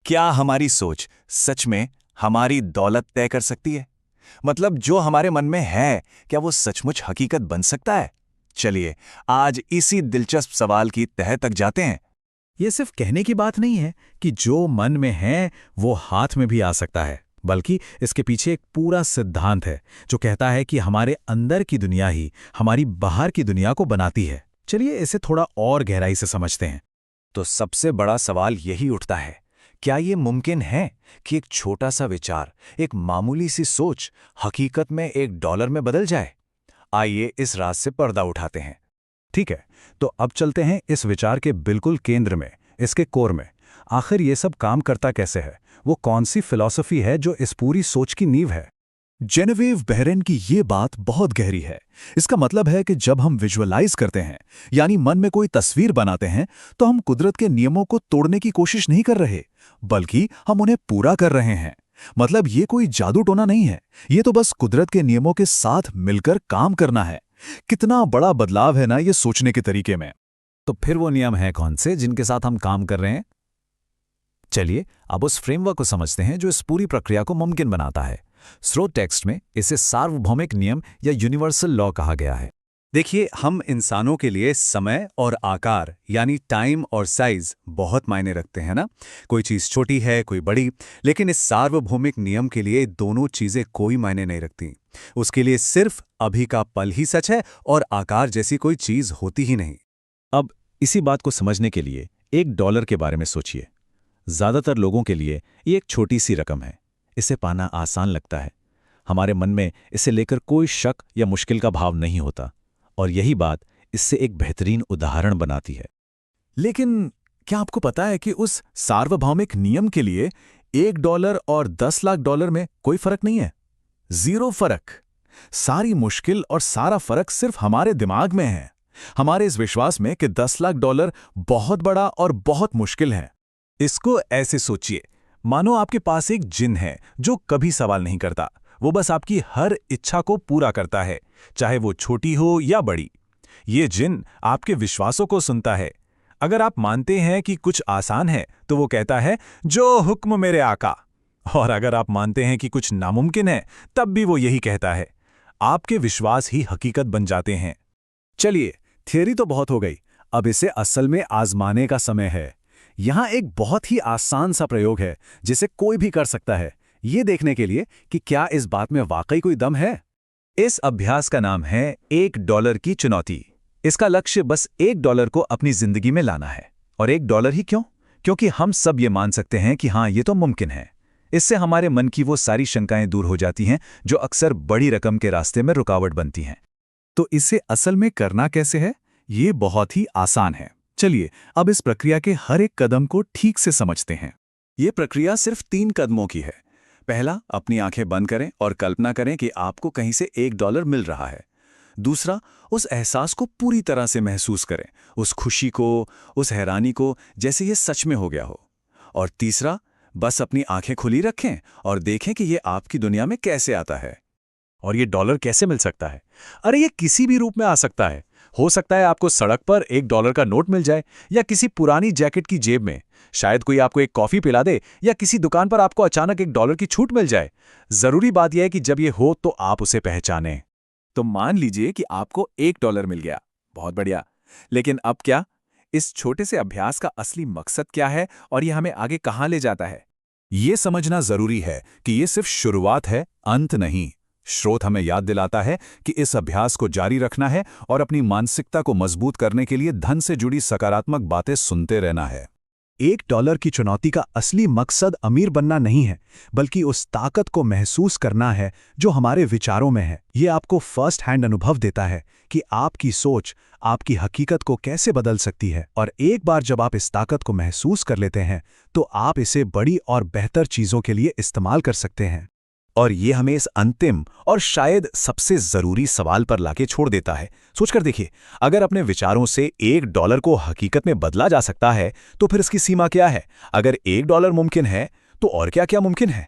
क्या हमारी सोच सच में हमारी दौलत तय कर सकती है? मतलब जो हमारे मन में है, क्या वो सचमुच हकीकत बन सकता है? चलिए आज इसी दिलचस्प सवाल की तह तक जाते हैं। ये सिर्फ कहने की बात नहीं है कि जो मन में है वो हाथ में भी आ सकता है, बल्कि इसके पीछे एक पूरा सिद्धांत है जो कहता है कि हमारे अंदर की दुनिया ही हमारी बाहर की दुनिया को बनाती है। चलिए इसे थोड़ा और गहराई से समझते हैं। तो सबसे बड़ा सवाल यही उठता है, क्या ये मुमकिन है कि एक छोटा सा विचार, एक मामूली सी सोच हकीकत में $1 में बदल जाए? आइए इस राज से पर्दा उठाते हैं। ठीक है, तो अब चलते हैं इस विचार के बिल्कुल केंद्र में, इसके कोर में। आखिर ये सब काम करता कैसे है? वो कौन सी फिलॉसफी है जो इस पूरी सोच की नींव है? जेनेविव बेहरेन की ये बात बहुत गहरी है। इसका मतलब है कि जब हम विजुअलाइज करते हैं, यानी मन में कोई तस्वीर बनाते हैं, तो हम कुदरत के नियमों को तोड़ने की कोशिश नहीं कर रहे, बल्कि हम उन्हें पूरा कर रहे हैं। मतलब ये कोई जादू टोना नहीं है, ये तो बस कुदरत के नियमों के साथ मिलकर काम करना है। कितना बड़ा बदलाव है ना ये सोचने के तरीके में। तो फिर वो नियम हैं कौन से जिनके साथ हम काम कर रहे हैं? चलिए अब उस फ्रेमवर्क को समझते हैं जो इस पूरी प्रक्रिया को मुमकिन बनाता है। स्रोत टेक्स्ट में इसे सार्वभौमिक नियम या यूनिवर्सल लॉ कहा गया है। देखिए, हम इंसानों के लिए समय और आकार यानी टाइम और साइज बहुत मायने रखते हैं ना। कोई चीज़ छोटी है, कोई बड़ी, लेकिन इस सार्वभौमिक नियम के लिए दोनों चीज़ें कोई मायने नहीं रखती। उसके लिए सिर्फ अभी का पल ही सच है और आकार जैसी कोई चीज़ होती ही नहीं। अब इसी बात को समझने के लिए $1 के बारे में सोचिए। ज़्यादातर लोगों के लिए ये एक छोटी सी रकम है, इसे पाना आसान लगता है। हमारे मन में इसे लेकर कोई शक या मुश्किल का भाव नहीं होता, और यही बात इससे एक बेहतरीन उदाहरण बनाती है। लेकिन क्या आपको पता है कि उस सार्वभौमिक नियम के लिए $1 और $10 लाख में कोई फर्क नहीं है? जीरो फर्क। सारी मुश्किल और सारा फर्क सिर्फ हमारे दिमाग में है, हमारे इस विश्वास में कि $10 लाख बहुत बड़ा और बहुत मुश्किल है। इसको ऐसे सोचिए, मानो आपके पास एक जिन है जो कभी सवाल नहीं करता, वो बस आपकी हर इच्छा को पूरा करता है, चाहे वो छोटी हो या बड़ी। ये जिन आपके विश्वासों को सुनता है। अगर आप मानते हैं कि कुछ आसान है तो वो कहता है, जो हुक्म मेरे आका। और अगर आप मानते हैं कि कुछ नामुमकिन है, तब भी वो यही कहता है। आपके विश्वास ही हकीकत बन जाते हैं। चलिए, थियरी तो बहुत हो गई, अब इसे असल में आजमाने का समय है। यहाँ एक बहुत ही आसान सा प्रयोग है जिसे कोई भी कर सकता है, ये देखने के लिए कि क्या इस बात में वाकई कोई दम है। इस अभ्यास का नाम है $1 की चुनौती। इसका लक्ष्य बस $1 को अपनी जिंदगी में लाना है। और $1 ही क्यों? क्योंकि हम सब ये मान सकते हैं कि हाँ, ये तो मुमकिन है। इससे हमारे मन की वो सारी शंकाएं दूर हो जाती हैं जो अक्सर बड़ी रकम के रास्ते में रुकावट बनती हैं। तो इसे असल में करना कैसे है? ये बहुत ही आसान है। चलिए अब इस प्रक्रिया के हर एक कदम को ठीक से समझते हैं। ये प्रक्रिया सिर्फ 3 कदमों की है। पहला, अपनी आंखें बंद करें और कल्पना करें कि आपको कहीं से $1 मिल रहा है। दूसरा, उस एहसास को पूरी तरह से महसूस करें, उस खुशी को, उस हैरानी को, जैसे ये सच में हो गया हो। और तीसरा, बस अपनी आंखें खुली रखें और देखें कि ये आपकी दुनिया में कैसे आता है। और ये डॉलर कैसे मिल सकता है? अरे ये किसी भी रूप में आ सकता है। हो सकता है आपको सड़क पर $1 का नोट मिल जाए, या किसी पुरानी जैकेट की जेब में। शायद कोई आपको एक कॉफी पिला दे, या किसी दुकान पर आपको अचानक $1 की छूट मिल जाए। जरूरी बात यह है कि जब ये हो तो आप उसे पहचानें। तो मान लीजिए कि आपको $1 मिल गया, बहुत बढ़िया। लेकिन अब क्या? इस छोटे से अभ्यास का असली मकसद क्या है और ये हमें आगे कहाँ ले जाता है? ये समझना जरूरी है कि ये सिर्फ शुरुआत है, अंत नहीं। स्रोत हमें याद दिलाता है कि इस अभ्यास को जारी रखना है और अपनी मानसिकता को मजबूत करने के लिए धन से जुड़ी सकारात्मक बातें सुनते रहना है। $1 की चुनौती का असली मकसद अमीर बनना नहीं है, बल्कि उस ताकत को महसूस करना है जो हमारे विचारों में है। ये आपको फर्स्ट हैंड अनुभव देता है कि आपकी सोच आपकी हकीकत को कैसे बदल सकती है। और एक बार जब आप इस ताकत को महसूस कर लेते हैं, तो आप इसे बड़ी और बेहतर चीज़ों के लिए इस्तेमाल कर सकते हैं। और ये हमें इस अंतिम और शायद सबसे जरूरी सवाल पर लाके छोड़ देता है। सोचकर देखिए, अगर अपने विचारों से $1 को हकीकत में बदला जा सकता है, तो फिर इसकी सीमा क्या है? अगर $1 मुमकिन है, तो और क्या क्या मुमकिन है?